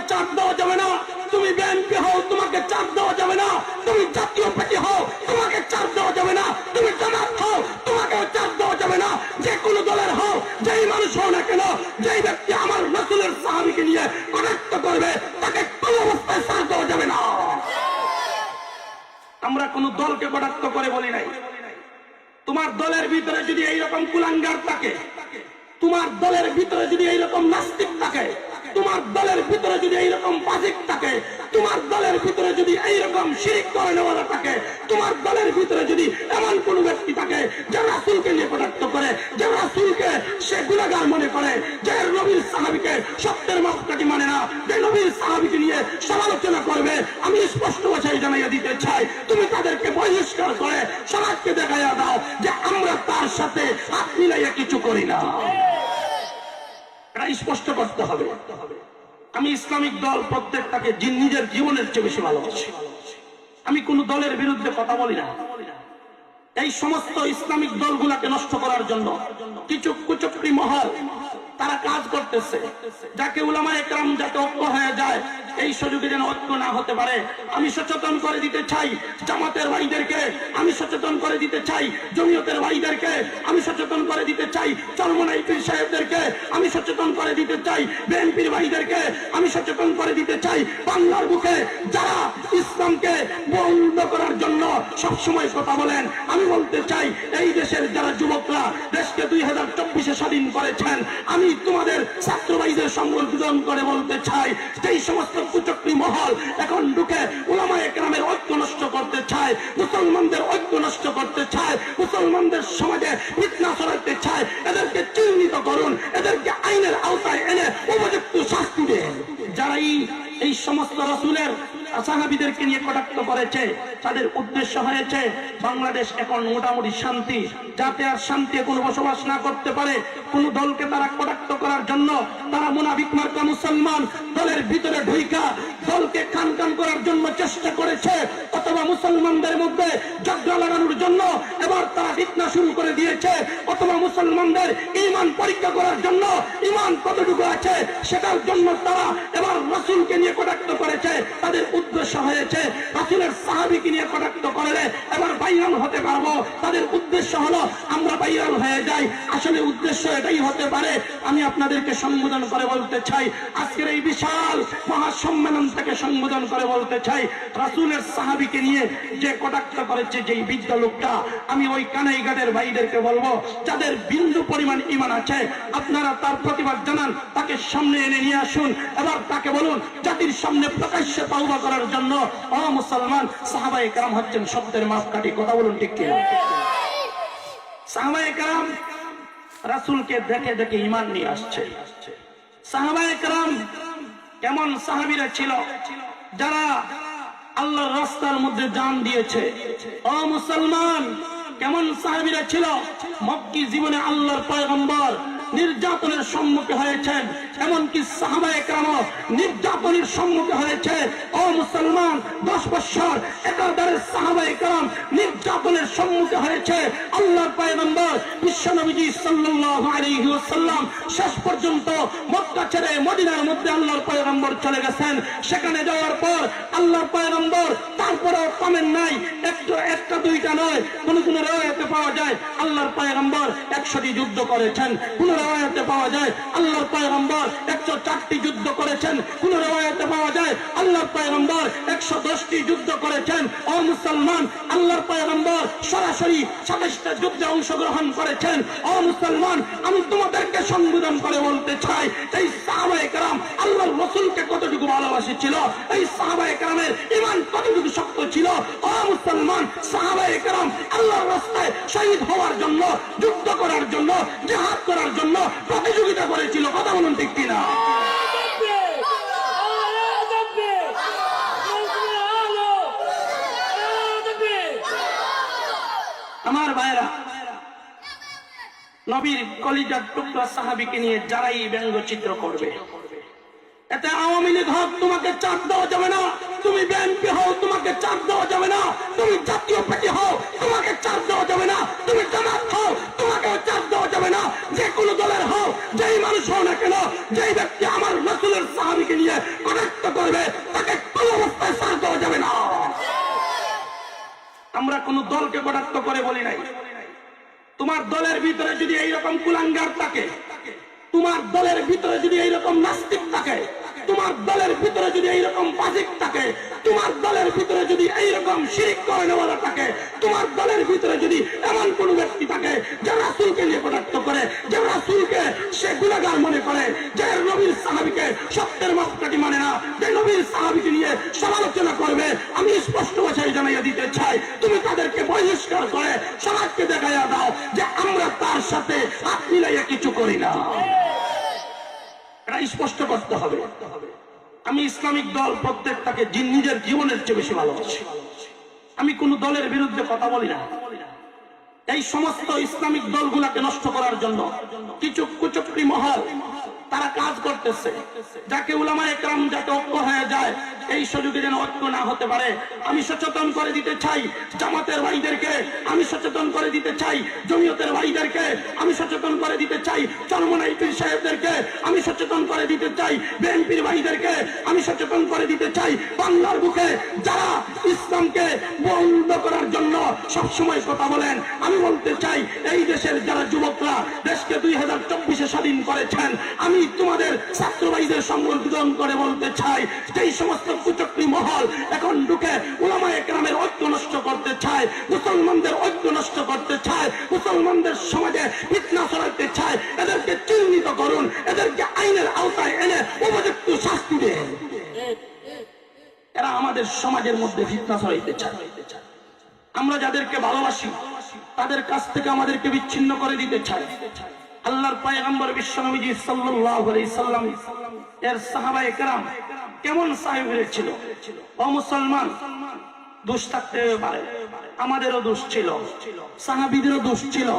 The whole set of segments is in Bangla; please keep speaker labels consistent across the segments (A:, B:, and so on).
A: চাপ দেওয়া যাবে না। তুমি বিএনপি হও, তোমাকে চাপ দেওয়া যাবে না। তুমি জাতীয় পার্টি হও, তোমাকে চাপ দেওয়া যাবে না। তুমি জামাত হও, তোমাকেও চাপ দেওয়া যাবে না। যে কোনো দলের হও, যেই মানুষ হও না কেন, যেই ব্যক্তি আমার রাসূলের সাহাবীকে নিয়ে কটাক্ষ করবে তাকে কোনো অবস্থায় ছাড় দেওয়া যাবে না। আমরা কোন দলকে কটাক্ষ করে বলি নাই। তোমার দলের ভিতরে যদি এইরকম কুলাঙ্গার থাকে, তোমার দলের ভিতরে যদি এইরকম নাস্তিক থাকে, তোমার দলের ভিতরে যদি এইরকম ফাসিক থাকে, তোমার দলের ভিতরে যদি এইরকম শিরক করে নেওয়ালা থাকে, তোমার দলের ভিতরে যদি এমন কোন ব্যক্তি থাকে যে রাসূলকে নিয়ে কটাক্ষ করে, যে রাসূলকে সে গুনাহগার মনে করে, যে নবীর সাহাবীকে সত্যের মাপকাঠি মানে না, যে নবীর সাহাবীকে নিয়ে সমালোচনা করবে, আমি স্পষ্ট ভাষায় জানাইয়া দিতে চাই, তুমি তাদেরকে বহিষ্কার করে সমাজকে দেখাইয়া দাও যে আমরা তার সাথে হাত মিলাইয়া কিছু করি না। এটা স্পষ্ট করতে হবে। আমি ইসলামিক দল প্রত্যেকটাকে নিজের জীবনের চেয়ে বেশি ভালোবাসি। আমি কোন দলের বিরুদ্ধে কথা বলি না। এই সমস্ত ইসলামিক দলগুলাকে নষ্ট করার জন্য কিছু কুচক্রী মহল তারা কাজ করতেছে, যাকে উলামায়ে কেরাম যাতে ঐক্য হয়ে যায়, এই সুযোগে যেন ঐক্য না হতে পারে আমি সচেতন করে দিতে চাই। জামাতের ভাইদেরকে আমি সচেতন করে দিতে চাই, জমিয়তের ভাইদেরকে আমি সচেতন করে দিতে চাই, চরমনাই পীর সাহেবদেরকে আমি সচেতন করে দিতে চাই, বিএনপির ভাইদেরকে আমি সচেতন করে দিতে চাই। বাংলার বুকে যারা ইসলামকে বন্ধ করার জন্য সবসময় কথা বলেন, আমি বলতে চাই এই দেশের যারা যুবকরা দেশকে 2024-এ স্বাধীন করেছেন, আমি তোমাদের ছাত্র ভাইদের সম্বোধন করে বলতে চাই, যেই সমস্ত কুচক্রী মহল এখন ঢুকে উলামায়ে কেরামের ঐক্য নষ্ট করতে চায়, মুসলমানদের ঐক্য নষ্ট করতে চায়, মুসলমানদের সমাজে ফিতনা ছড়াতে চায়, এদেরকে চিহ্নিত করুন, এদেরকে আইনের আওতায় এনে উপযুক্ত শাস্তি দেন। যারা এই সমস্ত রাসূলের সাহাবীদেরকে নিয়ে কটাক্ষ করেছে, তাদের উদ্দেশ্য হয়েছে বাংলাদেশ এখন মোটামুটি শান্তি, যাতে আর শান্তি কোনো বসবাস না করতে পারে। কোন দলকে তারা কটাক্ষ করার জন্য তারা মুনাফিক মার্কা মুসলমান দলের ভিতরে ঢুইকা দলকে খান করার জন্য চেষ্টা করেছে, অথবা মুসলমানদের মধ্যে ঝগড়া লাগানোর জন্য এবার তারা ফিতনা শুরু করে দিয়েছে, অথবা মুসলমানদের ঈমান পরীক্ষা করার জন্য ঈমান কতটুকু আছে সেটার জন্য তারা এবার রাসূলকে নিয়ে কটাক্ষ করেছে। তাদের উদ্দেশ্য হয়েছে রাসূলের সাহাবীকে নিয়ে কটাক্ষ করলে এবার ভাইরাল হতে পারবো, তাদের উদ্দেশ্য হলো আমরা ভাইরাল হয়ে যাই। আসলে উদ্দেশ্য এটাই হতে পারে। আমি আপনাদেরকে সম্বোধন করে বলতে চাই, আজকের এই বিশাল মহাসম্মেলন থেকে সম্বোধন করে বলতে চাই, রাসূলের সাহাবীকে নিয়ে যে কটাক্ষ করেছে যেই বৃদ্ধ লোকটা, আমি ওই কানাইঘাটের ভাইদেরকে বলবো যাদের বিন্দু পরিমাণ ঈমান আছে আপনারা তার প্রতিবাদ জানান, তাকে সামনে এনে নিয়ে আসুন, এবার তাকে বলুন জাতির সামনে প্রকাশ্যে তাওবা করার জন্য। ও মুসলমান, সাহাবায়ে কেরাম হচ্ছেন সত্যের মাপকাঠি, কথা বলুন ঠিক কিনা? সাহাবায়ে কেরাম রাসূলকে দেখে দেখে ঈমান নিয়ে আসছে। সাহাবায়ে কেরাম কেমন সাহাবীরা ছিল যারা আল্লাহর রাস্তার মধ্যে জান দিয়েছে। ও মুসলমান, কেমন সাহাবীরা ছিল মক্কি জীবনে আল্লাহর পয়গম্বর নির্যাতনের সম্মুখীন হয়েছেন, এমনকি সাহাবায়ে কেরাম নির্যাতনের সম্মুখীন হয়েছে। ও মুসলমান, 10 বছর একাধারে সাহাবায়ে কেরাম নির্যাতনের সম্মুখীন হয়েছে। আল্লাহর পয়গম্বর বিশ্বনবীজি সাল্লাল্লাহু আলাইহি ওয়াসাল্লাম শেষ পর্যন্ত মক্কা ছেড়ে মদিনার মধ্যে আল্লাহর পয়গম্বর চলে গেছেন। সেখানে যাওয়ার পর আল্লাহর পয়গম্বর তারপরেও থামেন নাই, একটা দুইটা নয়, কোন কোন riwayate পাওয়া যায় আল্লাহর পয়গম্বর 100টি যুদ্ধ করেছেন, কোন riwayate পাওয়া যায় আল্লাহর পয়গম্বর 104টি যুদ্ধ করেছেন, কোন riwayate পাওয়া যায় আল্লাহর পয়গম্বর 110টি যুদ্ধ করেছেন। ও মুসলমান, আল্লাহর পয়গম্বর সরাসরি 27টা যুদ্ধে অংশগ্রহণ করেছেন। ও মুসলমান, আমি তোমাদেরকে সম্বোধন করে বলতে চাই, এই সাহাবায়ে কেরাম আল্লাহর রাসূলকে কতটুকু ভালোবাসিছিল, এই সাহাবায়ে কেরামের ঈমান কতটুকু শক্ত ছিল। ও মুসলমান, সাহাবায়ে কেরাম আল্লাহর রাস্তায় শহীদ হওয়ার জন্য, যুদ্ধ করার জন্য, জিহাদ করার জন্য প্রতিযোগিতা করেছিল, কথা বলুন ঠিক কিনা? আমার ভাইরা, নবীর কলিজার টুকরা সাহাবীকে নিয়ে যারাই ব্যঙ্গচিত্র করবে, এতে আওয়ামী লীগ হোক তোমাকে চাপ দেওয়া যাবে না, তুমি বিএনপি হও তোমাকে চাপ দেওয়া যাবে না, তুমি জাতীয় পার্টি হও তোমাকে চাপ দেওয়া যাবে না, তুমি জামাত হও তোমাকেও চাপ দেওয়া যাবে না। যে কোনো দলের হও, যেই মানুষ হও না কেন, যেই ব্যক্তি আমার রাসূলের সাহাবীকে নিয়ে কটাক্ষ দলকে কটাক্ষ করে বলি নাই। তোমার দলের ভিতরে যদি এইরকম কুলাঙ্গার থাকে, তোমার দলের ভিতরে যদি এইরকম নাস্তিক থাকে, তোমার দলের ভিতরে যদি এইরকম ফাসিক থাকে, তোমার দলের ভিতরে যদি এইরকম শিরক করেনেওয়ালা থাকে, তোমার দলের ভিতরে যদি এমন কোন ব্যক্তি থাকে যে রাসূলকে নিয়ে কটাক্ষ করে, যে রাসূলকে সে গুনাহগার মনে করে, যে নবীর সাহাবীকে সত্যের মাপকাঠি মানে না, যে নবীর সাহাবীকে নিয়ে সমালোচনা করবে, আমি স্পষ্ট ভাষায় জানাইয়া দিতে চাই, তুমি তাদেরকে বহিষ্কার করে সমাজকে দেখাইয়া দাও যে আমরা তার সাথে হাত মিলাইয়া কিছু করি না। এটা স্পষ্ট করতে হবে। আমি ইসলামিক দল প্রত্যেকটাকে নিজের জীবনের চেয়ে বেশি ভালোবাসি। আমি কোন দলের বিরুদ্ধে কথা বলি না। এই সমস্ত ইসলামিক দলগুলাকে নষ্ট করার জন্য কিছু কুচক্রী মহল তারা কাজ করতেছে, যাকে উলামায়ে কেরাম যাতে ঐক্য হয়ে যায়, এই সুযোগে যেন ঐক্য না হতে পারে আমি সচেতন করে দিতে চাই। জামাতের ভাইদেরকে আমি সচেতন করে দিতে চাই, জমিয়তের ভাইদেরকে আমি সচেতন করে দিতে চাই, চরমনাই পীর সাহেবদেরকে আমি সচেতন করে দিতে চাই, বিএনপির ভাইদেরকে আমি সচেতন করে দিতে চাই। বাংলার বুকে যারা ইসলামকে বন্ধ করার জন্য সবসময় কথা বলেন, আমি বলতে চাই এই দেশের যারা যুবকরা দেশকে 2024-এ স্বাধীন করেছেন, আমি তোমাদের ছাত্র ভাইদের সম্বোধন করে বলতে চাই, যেই সমস্ত কুচক্রী মহল এখন ঢুকে উলামায়ে কেরামের ঐক্য নষ্ট করতে চায়, মুসলমানদের ঐক্য নষ্ট করতে চায়, মুসলমানদের সমাজে ফিতনা ছড়াতে চায়, এদেরকে চিহ্নিত করুন, এদেরকে আইনের আওতায় এনে উপযুক্ত শাস্তি দেন। এরা আমাদের সমাজের মধ্যে ফিতনা ছড়াইতে চায়। আমরা যাদেরকে ভালোবাসি তাদের কাছ থেকে আমাদেরকে বিচ্ছিন্ন করে দিতে চায়। আল্লাহর পয়গম্বর বিশ্বনবী সাল্লাল্লাহু আলাইহি সাল্লাম এর সাহাবায়ে কেরাম কেমন সাহাবীরা ছিল? ও মুসলমান, দোষ থাকতে পারে, আমাদেরও দোষ ছিল, সাহাবীদেরও দোষ ছিল।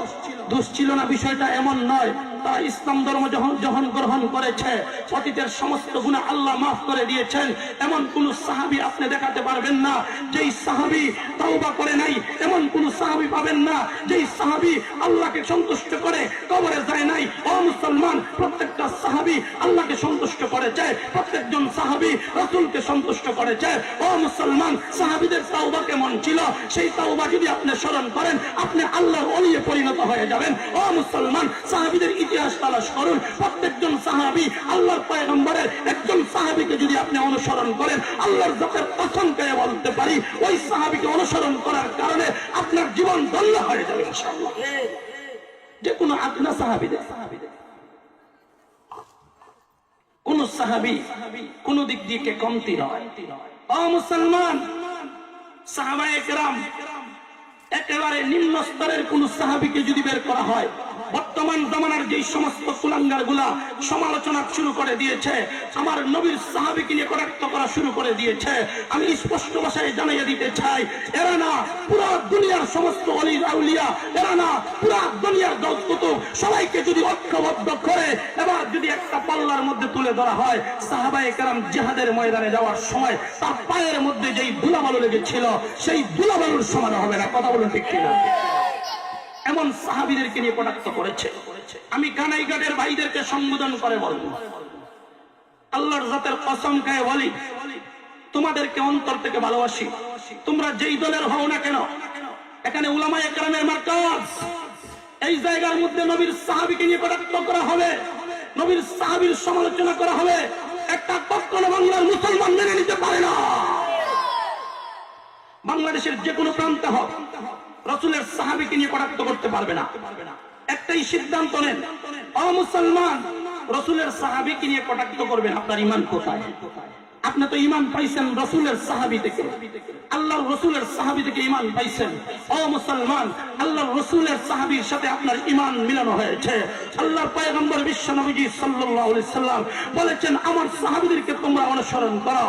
A: দোষ ছিল না বিষয়টা এমন নয়। তারা ইসলাম ধর্ম যখন গ্রহণ করেছে, অতীতের সমস্ত গুনাহ আল্লাহ মাফ করে দিয়েছেন। এমন কোন সাহাবী আপনি দেখাতে পারবেন না যেই সাহাবী তওবা করে নাই, এমন কোন সাহাবী পাবেন না যেই সাহাবী আল্লাহকে সন্তুষ্ট করে কবরে যায় নাই। ও মুসলমান, প্রত্যেকটা সাহাবী আল্লাহকে সন্তুষ্ট করেছে, প্রত্যেকজন সাহাবী রাসূলকে সন্তুষ্ট করেছে। ও মুসলমান, সাহাবীদের তাওবা কেমন ছিল সেই তাওবা যদি আপনি স্মরণ করেন, আপনি আল্লাহর ওলিয়ে পরিণত হয়ে যাবেন। ও মুসলমান, সাহাবীদের ইতিহাস তালাশ করুন। প্রত্যেকজন সাহাবী আল্লাহর পয়গম্বরের একজন সাহাবীকে যদি আপনি অনুসরণ করেন, আল্লাহর জাতের কসম করে বলতে পারি ওই সাহাবীকে অনুসরণ করার কারণে আপনার জীবন ধন্য হয়ে যাবে ইনশাআল্লাহ। যে কোনো আদনা সাহাবীদের কোন সাহাবী কোন দিক দিয়ে কমতি নয়। ও মুসলমান, সাহাবায়ে কেরাম একেবারে নিম্ন স্তরের কোন সাহাবীকে যদি বের করা হয়, বর্তমান জামানার যে সমস্ত কুলাঙ্গার গুলা সমালোচনা শুরু করে দিয়েছে, আমার নবীর সাহাবীকে নিয়ে কটাক্ষ করা শুরু করে দিয়েছে, আমি স্পষ্ট ভাষায় জানিয়ে দিতে চাই, এরা না পুরো দুনিয়ার সমস্ত ওলি আউলিয়া, এরা না পুরো দুনিয়ার দল কুতুব সবাইকে যদি ঐক্যবদ্ধ করে এবার যদি একটা পাল্লার মধ্যে তুলে ধরা হয়, সাহাবায়ে কেরাম জিহাদের ময়দানে যাওয়ার সময় তার পায়ের মধ্যে যেই ধুলাবালু লেগেছিল সেই ধুলাবালুর সমান হবে না। কথা বলুন ঠিক কিনা? এমন সাহাবীদেরকে নিয়ে কটাক্ষ করেছে। আমি কানাইঘাটের ভাইদেরকে সম্বোধন করে বলবো, আল্লাহর জাতের কসম খেয়ে বলি, তোমাদেরকে অন্তর থেকে ভালোবাসি। তোমরা যেই দলের হও না কেন, এখানে উলামায়ে কেরামের মার্কাজ, এই জায়গার মধ্যে নবীর সাহাবীকে নিয়ে কটাক্ষ করা হবে, নবীর সাহাবীর সমালোচনা করা হবে, একটা কখনো বাংলার মুসলমান মেনে নিতে পারে না। বাংলাদেশের যে কোনো প্রান্তে হোক, রাসূলের সাহাবীকে নিয়ে কটাক্ষ করতে পারবে না। একটাই সিদ্ধান্ত নেন, ও মুসলমান, রাসূলের সাহাবীকে নিয়ে কটাক্ষ করবেন, আপনার ঈমান কোথায়? আপনি তো ঈমান পাইছেন রাসূলের সাহাবী থেকে, আল্লাহর রাসূলের সাহাবী থেকে ঈমান পাইছেন। ও মুসলমান, আল্লাহর রাসূলের সাহাবীর সাথে আপনার ঈমান মিলানো হয়েছে। আল্লাহর পয়গম্বর বিশ্বনবী সাল্লাল্লাহু আলাইহি সাল্লাম বলেছেন, আমার সাহাবীদেরকে তোমরা অনুসরণ করো,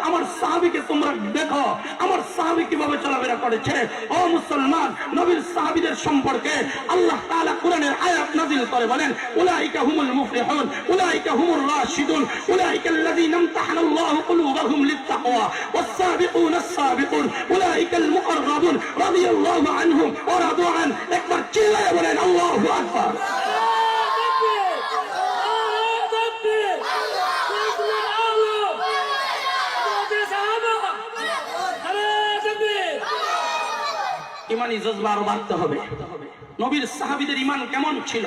A: আমার সাহাবীকে তোমরা দেখো, আমার সাহাবী কিভাবে চলাফেরা করেছে। ও মুসলমান, নবীর সাহাবীদের সম্পর্কে আল্লাহ তাআলা কোরআনের আয়াত নাযিল করে বলেন, উলাইকা হুমুল মুফলিহুন, উলাইকা হুমুর রাশিদুন, উলাইকা আল্লাযীনা ইমতাহানাল্লাহু قلوبهم للتقوى والسابقون السابقون أولئك المقربون رضي الله عنهم ورضوا عنه একবার চিল্লায়ে বলেন আল্লাহু আকবার। ইমানি জজবা আরো বাড়তে হবে। নবীর সাহাবীদের ঈমান কেমন ছিল?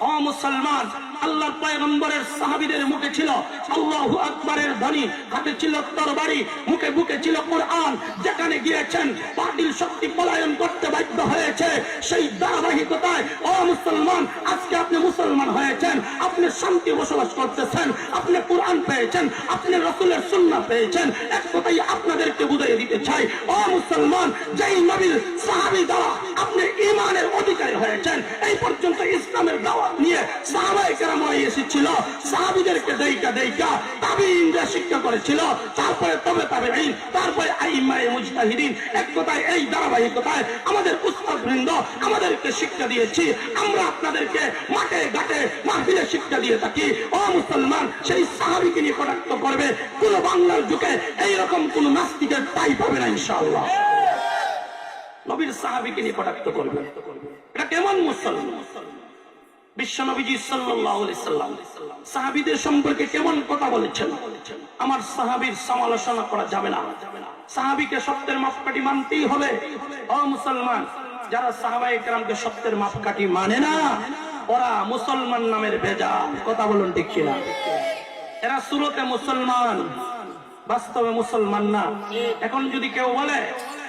A: ও মুসলমান, আল্লাহর পয়গম্বরের সাহাবীদের মুখে ছিল আল্লাহু আকবারের ধ্বনি, হাতে ছিল তরবারি, মুখে বুকে ছিল কোরআন। যেখানে গিয়েছেন বাতিল শক্তি পলায়ন করতে বাধ্য হয়েছে। সেই ধারাবাহিকতায় ও মুসলমান, আজকে আপনি মুসলমান হয়েছেন, আপনি শান্তি বসবাস করতেছেন, আপনি কোরআন পেয়েছেন, আপনি রাসূলের সুন্নাহ পেয়েছেন। এক কথাই আপনাদেরকে বুঝিয়ে দিতে চাই, ও মুসলমান, যেই নবীর সাহাবী দ্বারা আপনি ঈমানের অধিকারী হয়েছেন, এই পর্যন্ত ইসলামের দাওয়াত নিয়ে সাহাবায়ে কেরাম এসেছিল, সাহাবীদেরকে দেইকা তাবিঈনরা শিক্ষা করেছিল, তারপরে তবে তাবেঈন, তারপরে আইম্মায়ে মুজতাহিদিন। এক কথায় এই ধারাবাহিকতায় আমাদের উস্তাদবৃন্দ আমাদেরকে শিক্ষা দিয়েছি। আমরা আপনাদেরকে মাঠে ঘাটে মাহফিলে শিক্ষা দিয়ে থাকি। ও মুসলমান, সেই সাহাবীকে নিয়ে কটাক্ষ করবে কোন বাংলার যুগে এইরকম কোন নাস্তিকের ঠাঁই পাবে না ইনশাআল্লাহ। নবীর সাহাবীকে নিয়ে কটাক্ষ করবে, এটা কেমন মুসলমান? বিশ্ব নবীজি সাল্লাল্লাহু আলাইহি সাল্লাম সাহাবীদের সম্পর্কে কেমন কথা বলেছেন? আমার সাহাবীর সমালোচনা করা যাবে না, সাহাবীকে সত্যের মাপকাঠি মানতেই হবে। ও মুসলমান, যারা সাহাবায়ে কেরামকে সত্যের মাপকাঠি মানে না, ওরা মুসলমান নামের ভেজা। কথা বলুন ঠিক কিনা? এরা সুরতে মুসলমান, বাস্তবে মুসলমান না। এখন যদি কেউ বলে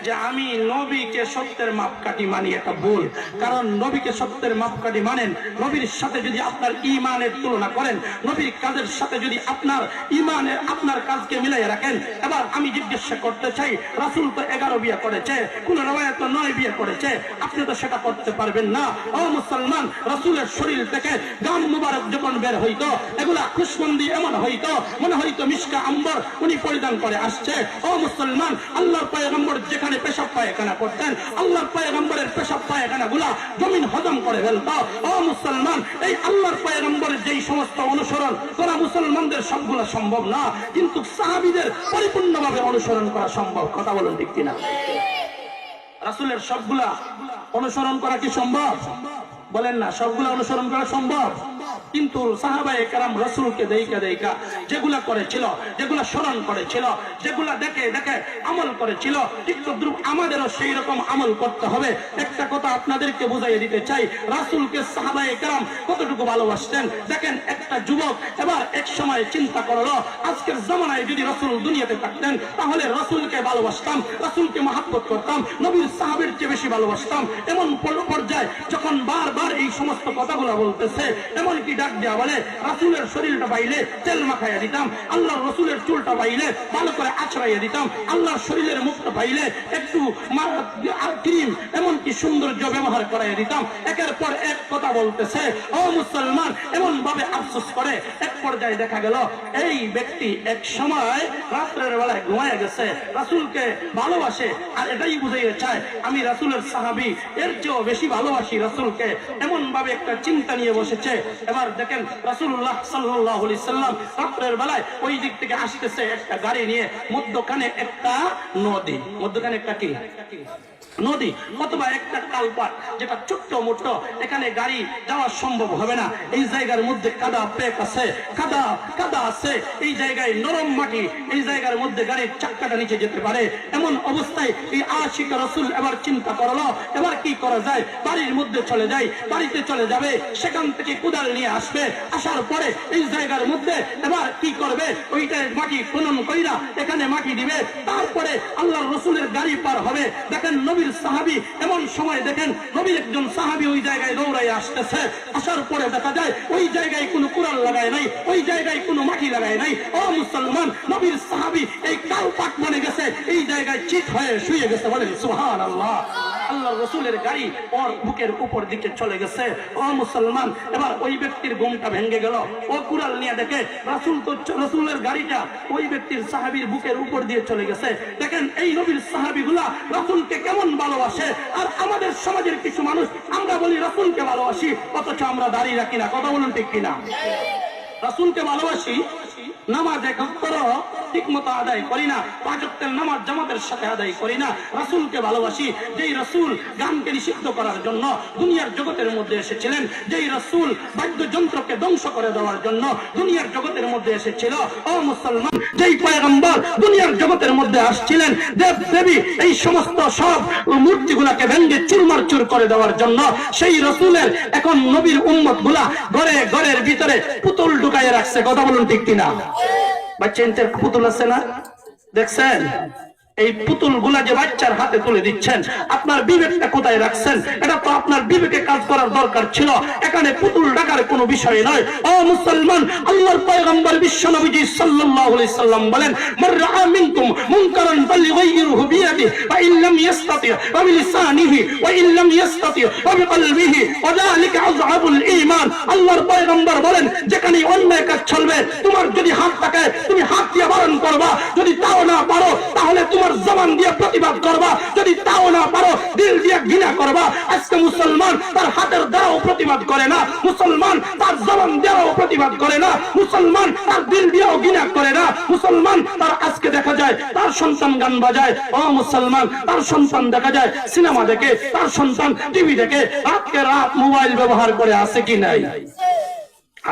A: যে আমি নবীকে সত্যের মাপকাঠি মানি, এটা ভুল। কারণ নবীকে সত্যের মাপকাঠি মানেন, নবীর সাথে যদি আপনার ঈমানের তুলনা করেন, নবীর কাজের সাথে যদি আপনার ঈমানের আপনার কাজকে মিলাইয়া রাখেন। এবার আমি জিজ্ঞাসা করতে চাই, রাসূল তো 11 বিয়ে করেছে, কোন রওয়ায়াতে 9 বিয়ে করেছে, আপনি তো সেটা করতে পারবেন না। ও মুসলমান, রাসূলের শরীর থেকে গাম মুবারক যখন বের হইতো, এগুলা খুশবন্দি এমন হইতো মনে হইতো মিশকা আম্বর উনি পরিধান করে আসছে। ও মুসলমান, আল্লাহর পয়গম্বর যেখানে পেশাব পায়খানা করতেন, আল্লাহর পয়গম্বরের পেশাব পায়খানা গুলা জমিন হজম করে ফেলত। ও মুসলমান, এই আল্লাহর পয়গম্বরের যেই সমস্ত অনুসরণ করা মুসলমানদের সবগুলা সম্ভব না, কিন্তু সাহাবীদের পরিপূর্ণভাবে অনুসরণ করা সম্ভব। কথা বলুন ঠিক কিনা? রাসূলের সবগুলা অনুসরণ করা কি সম্ভব? বলেন না, সবগুলা অনুসরণ করা সম্ভব। কিন্তু সাহাবায়ে কেরাম রাসূলকে দেইকা যেগুলা করেছিল, যেগুলা স্মরণ করেছিল, যেগুলা দেখে আমল করেছিল, ঠিক তদ্রুপ আমাদেরও সেই রকম আমল করতে হবে। একটা কথা আপনাদেরকে বুঝাইয়ে দিতে চাই, রাসূলকে সাহাবায়ে কেরাম কতটুকু ভালোবাসতেন। দেখেন, একটা যুবক এবার এক সময় চিন্তা করলো, আজকের জামানায় যদি রাসূল দুনিয়াতে থাকতেন, তাহলে রাসূলকে ভালোবাসতাম, রাসূলকে মহব্বত করতাম, নবীর সাহাবীর চেয়ে বেশি ভালোবাসতাম। এমন পর্যায়ে যখন বারবার এই সমস্ত কথাগুলো বলতেছে, এমনকি ডাক দেওয়া বলে রাসূলের শরীরটা বাইলে তেল মাখাইয়া দিতাম, আল্লাহর রাসূলের চুলটা বাইলে ভালো করে আছড়াইয়া দিতাম, আল্লাহর শরীরের মুখটা বাইলে একটু ক্রিম এমনকি সৌন্দর্য ব্যবহার করাইয়া দিতাম। একের পর এক কথা বলতেছে। ও মুসলমান, এমন ভাবে আফসোস করে এক পর্যায়ে দেখা গেল এই ব্যক্তি এক সময় রাত্রের বেলায় ঘুমাইয়া গেছে, রাসূলকে ভালোবাসে আর এটাই বুঝাইতে চায় আমি রাসূলের সাহাবী, এর চেয়েও বেশি ভালোবাসি রাসূলকে। এমন ভাবে একটা চিন্তা নিয়ে বসেছে। এবার দেখেন, রাসূলুল্লাহ সাল্লাল্লাহু আলাইহি সাল্লাম রাত্রের বেলায় ওই দিক থেকে আসতেছে একটা গাড়ি নিয়ে, মধ্যখানে একটা নদী, মধ্যখানে একটা কি নদী অথবা একটা কালপাট, যেটা ছোট্ট মোটো, এখানে গাড়ি যাওয়া সম্ভব হবে না। এই জায়গার মধ্যে কাদা পেক আছে, কাদা আছে, এই জায়গায় নরম মাটি, এই জায়গার মধ্যে গাড়ির চাক্কাটা নিচে যেতে পারে। এমন অবস্থায় এই আশিক রাসূল এবার চিন্তা করলো, এবার কি করা যায়? বাড়ির মধ্যে চলে যায়, বাড়িতে চলে যাবে, সেখান থেকে কুদাল নিয়ে আসবে, আসার পরে এই জায়গার মধ্যে এবার কি করবে? ওইটা মাটি খনন কইরা এখানে মাটি দিবে, তারপরে আল্লাহর রাসূলের গাড়ি পার হবে। দেখেন, নবীর সাহাবী, এমন সময় দেখেন নবীর একজন সাহাবী ওই জায়গায় দৌড়াই আসতেছে। আসার পরে দেখা যায় ওই জায়গায় কোনো কুড়াল লাগায় নাই, ওই জায়গায় কোনো মাটি লাগায় নাই। ও মুসলমান, নবীর সাহাবী এই কালপাট বনে গেছে, এই জায়গায় চিত হয়ে শুয়ে গেছে। বলেন সুবহানাল্লাহ। আল্লাহর রাসূলের গাড়ি ওর বুকের উপর দিকে চলে গেছে। ও মুসলমান, এবার ওই ব্যক্তির ঘুমটা ভেঙে গেল। ও কুড়াল নিয়ে দেখে রাসূলের গাড়িটা ওই ব্যক্তির সাহাবীর বুকের উপর দিয়ে চলে গেছে। দেখেন, এই নবীর সাহাবীগুলা রাসূলকে কেমন ভালোবাসে। আর আমাদের সমাজের কিছু মানুষ, আমরা বলি রাসূলকে ভালোবাসি, অথচ আমরা দাঁড়িয়ে রাখি না। কথা বলুন ঠিক কিনা? রাসূলকে ভালোবাসি নামাজ এক ওয়াক্তও ঠিক মতো আদায় করি না, 5 ওয়াক্তের নামাজ জামাতের সাথে আদায় করি না। রাসূলকে ভালোবাসি, যেই রাসূল গানকে নিষিদ্ধ করার জন্য দুনিয়ার জগতের মধ্যে এসেছিলেন, যেই রাসূল বাদ্যযন্ত্রকে ধ্বংস করে দেওয়ার জন্য দুনিয়ার জগতের মধ্যে এসেছিল। ও মুসলমান, যেই পয়গম্বর দুনিয়ার জগতের মধ্যে আসছিলেন দেব দেবী এই সমস্ত সব মূর্তিগুলাকে ভেঙে চুরমারচুর করে দেওয়ার জন্য, সেই রাসূলের এখন নবীর উম্মত গুলা ঘরে ঘরের ভিতরে পুতুল ঢুকাইয়ে রাখছে। কথা বলুন ঠিক কিনা? বাচ্চাদের পুতুল আছে না, দেখছেন? এই পুতুল গুলা যে বাচ্চার হাতে তুলে দিচ্ছেন, আপনার বিবেকটা কোথায় রাখছেন? এটা তো আপনার বিবেকে কাজ করার দরকার ছিল। এখানে পুতুল ডাকার কোনো বিষয় নয়। ও মুসলমান, আল্লাহর পয়গম্বর বিশ্ব নবীজি সাল্লাল্লাহু আলাইহি সাল্লাম বলেন, মান রাআ মিনকুম মুনকারান ফালইগাইয়িরহু বিয়াদিহি ওয়া ইন লাম ইসতাতি ওয়া বিলিসানিহি ওয়া ইন লাম ইসতাতি ওয়া বিকলবিহি ওয়া যালিকা আযআবুল ঈমান। আল্লাহর পয়গম্বর বলেন, যেখানে অন্যায় কাজ চলবে, তোমার যদি হাত থাকে তুমি হাত দিয়ে বারণ করবা, যদি তাও না পারো তাহলে তোমার জবান দিয়ে প্রতিবাদ করবা, যদি তাও না পারো দিল দিয়ে ঘৃণা করবা। আজকে মুসলমান তার হাতের দ্বারাও প্রতিবাদ করে না, মুসলমান তার জবান দিয়েও প্রতিবাদ করে না, মুসলমান তার দিল দিয়েও ঘৃণা করে না, মুসলমান তার আজকে দেখা যায় তার সন্তান গান বাজায়। ও মুসলমান, তার সন্তান দেখা যায় সিনেমা দেখে, তার সন্তান টিভি দেখে, রাতকে রাত মোবাইল ব্যবহার করে। আছে কি নাই?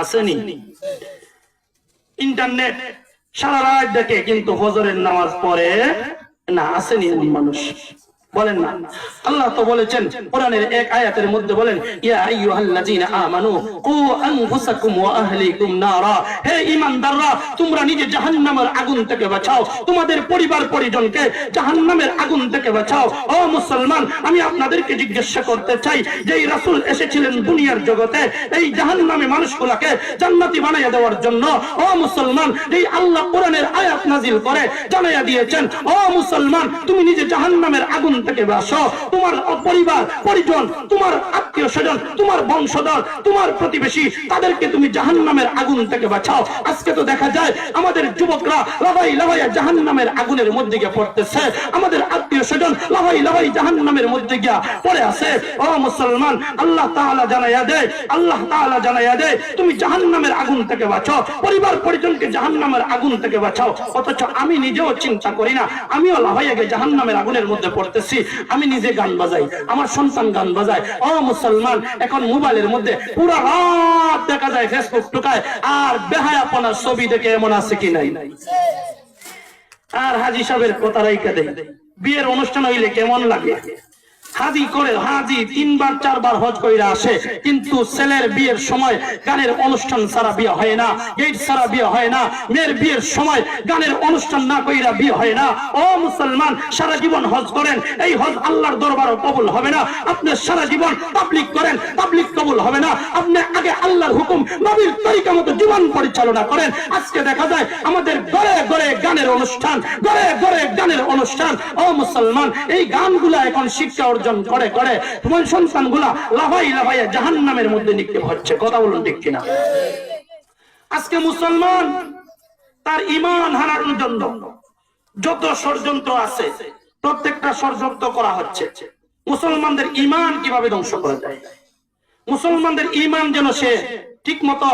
A: আসেনি? ইন্টারনেট সারা রাত দেখে কিন্তু ফজরের নামাজ পড়ে না। আসেনি এমন মানুষ? বলেন না। আল্লাহ তো বলেছেন কোরআনের এক আয়াতের মধ্যে বলেন, ইয়া আইয়ুহাল্লাযীনা আমানু কু আনফুসাকুম ওয়া আহলিকুম নারা। হে ঈমানদাররা, তোমরা নিজে জাহান্নামের আগুন থেকে বাঁচাও, তোমাদের পরিবার পরিজনকে জাহান্নামের আগুন থেকে বাঁচাও। ও মুসলমান, আমি আপনাদেরকে জিজ্ঞাসা করতে চাই, যে এই রাসূল এসেছিলেন দুনিয়ার জগতে এই জাহান্নামী মানুষগুলোকে জান্নাতি বানাইয়া দেওয়ার জন্য। ও মুসলমান, এই আল্লাহ কোরআনের আয়াত নাজিল করে জানাইয়া দিয়েছেন, ও মুসলমান, তুমি নিজে জাহান্নামের আগুন থেকে বাঁচো, তোমার পরিবার পরিজন, তোমার আত্মীয় স্বজন, তোমার বংশধর, তোমার প্রতিবেশী, তাদেরকে তুমি জাহান্নামের আগুন থেকে বাঁচাও। আজকে তো দেখা যায় আমাদের যুবকরা লাভাই লাভাইয়া জাহান্নামের আগুনের মধ্যে গিয়ে পড়তেছে, আমাদের আত্মীয় স্বজন লাভাই লাভাই জাহান্নামের মধ্যে গিয়া পড়ে আছে। ও মুসলমান, আল্লাহ তাআলা জানাইয়া দেয়, আল্লাহ তাআলা জানাইয়া দেয়, তুমি জাহান্নামের আগুন থেকে বাঁচাও, পরিবার পরিজনকে জাহান্নামের আগুন থেকে বাঁচাও। অথচ আমি নিজেও চিন্তা করি না, আমিও লাভাইয়া গিয়ে জাহান্নামের আগুনের মধ্যে পড়তেছি। আমি নিজে গান বাজাই, আমার সন্তান গান বাজায়। ও মুসলমান, এখন মোবাইলের মধ্যে পুরো রাত দেখা যায় ফেসবুক ঢুকায় আর বেহায়াপনার ছবি দেখে এমন আছে কি নাই? আর হাজী সাহেবের কথা রাইখা দেয়, বিয়ের অনুষ্ঠান হইলে কেমন লাগে? হাজি করে, হাজি 3বার 4বার হজ কইরা আসে, কিন্তু ছেলের বিয়ের সময় গানের অনুষ্ঠান ছাড়া বিয়ে হয় না, গেট ছাড়া বিয়ে হয় না, মেয়ের বিয়ের সময় গানের অনুষ্ঠান না কইরা বিয়ে হয় না। ও মুসলমান, সারা জীবন হজ করেন, এই হজ আল্লাহর দরবারও কবুল হবে না। আপনি সারা জীবন তাবলীগ করেন, তাবলীগ কবুল হবে না। আপনি আগে আল্লাহর হুকুম নবীর তরিকা মতো জীবন পরিচালনা করেন। আজকে দেখা যায় আমাদের ঘরে ঘরে গানের অনুষ্ঠান, ঘরে ঘরে গানের অনুষ্ঠান। ও মুসলমান, এই গানগুলা এখন শিক্ষা অর্জন করে করে তোমার সন্তানগুলা লাভাই লাভাইয়া জাহান্নামের মধ্যে নিক্ষেপ হচ্ছে। কথা বলুন ঠিক কিনা? আজকে মুসলমান তার ঈমান হারানোর জন্য যত ষড়যন্ত্র আছে, প্রত্যেকটা ষড়যন্ত্র করা হচ্ছে মুসলমানদের ঈমান কিভাবে ধ্বংস করা যায়, মুসলমানদের ঈমান যেন সে ঠিক মতো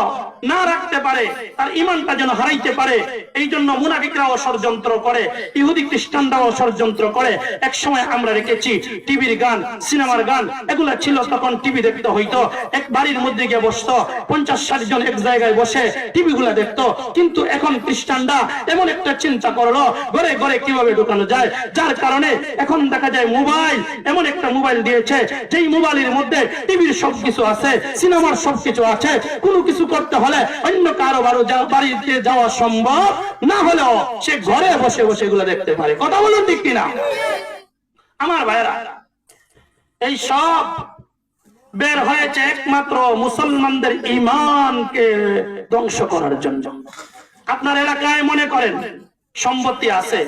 A: না রাখতে পারে, তার ঈমানটা যেন হারাইতে পারে। এই জন্য মুনাফিকরাও ষড়যন্ত্র করে, ইহুদি খ্রিস্টানরাও ষড়যন্ত্র করে। এক সময় আমরা রেখেছি টিভির গান, সিনেমার গান, এগুলা ছিল তখন টিভি দেখতে হইতো, এক বাড়ির মধ্যে গিয়ে বসতো 50-60 জন এক জায়গায় বসে টিভি গুলা দেখতো। কিন্তু এখন খ্রিস্টানরা এমন একটা চিন্তা করলো ঘরে ঘরে কিভাবে ঢুকানো যায়, যার কারণে এখন দেখা যায় মোবাইল, এমন একটা মোবাইল দিয়েছে যেই মোবাইলের মধ্যে টিভির সবকিছু আছে, সিনেমার সবকিছু আছে। কোনো কিছু করতে হলে অন্য কারো বাড়িতে যাওয়া সম্ভব না হলেও সে ঘরে বসে বসে এগুলো দেখতে পারে। কথা বলুন ঠিক কিনা? আমার ভাইরা, এই সব বের হয়েছে একমাত্র মুসলমানদের ঈমানকে ধ্বংস করার জন্য। আপনার এলাকায় মনে করেন সম্পত্তি আছে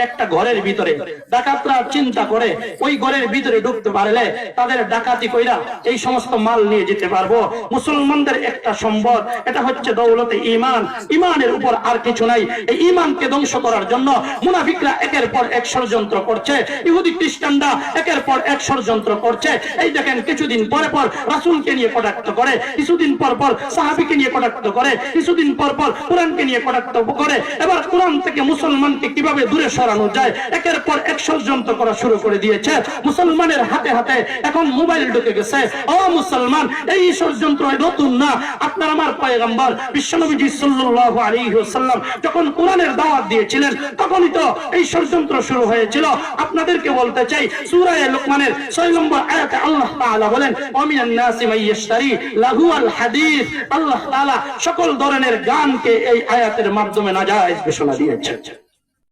A: একটা ঘরের ভিতরে, ডাকাতরা চিন্তা করে ওই ঘরের ভিতরে ঢুকতে পারলে তাদের ডাকাতি কইরা এই সমস্ত মাল নিয়ে যেতে পারবো। মুসলমানদের একটা সম্পদ, এটা হচ্ছে দৌলতে ঈমান। ঈমানের উপর আর কিছু নাই। এই ঈমানকে ধ্বংস করার জন্য মুনাফিকরা একের পর এক ষড়যন্ত্র করছে, ইহুদি খ্রিস্টানরা একের পর এক ষড়যন্ত্র করছে। এই দেখেন কিছুদিন পরে পর রাসূলকে নিয়ে কটাক্ষ করে, কিছুদিন পর পর সাহাবীকে নিয়ে কটাক্ষ করে, কিছুদিন পর পর কোরআনকে নিয়ে কটাক্ষ করে। এবার কোরআন থেকে মুসলমানকে কিভাবে দূরে সরানো যায় একের পর এক ষড়যন্ত্র করা শুরু করে দিয়েছে। মুসলমানের হাতে হাতে এখন মোবাইল ঢুকে গেছে। ও মুসলমান, এই ষড়যন্ত্র নতুন না। আপনার আমার পয়গম্বর বিশ্বনবী সাল্লাল্লাহু আলাইহি ওয়াসাল্লাম যখন কোরআনের দাওয়াত দিয়েছিলেন তখনই তো এই ষড়যন্ত্র শুরু হয়েছিল। আপনাদেরকে বলতে চাই, সূরা লুকমানের 6 নম্বর আয়াতে আল্লাহ তাআলা বলেন, ওয়া মিনান নাসি মাইয়াশতারি লাহুয়াল হাদিস। আল্লাহ তাআলা সকল ধরনের গানকে এই আয়াতের মাধ্যমে নাজায়েজ ঘোষণা দিয়েছেন।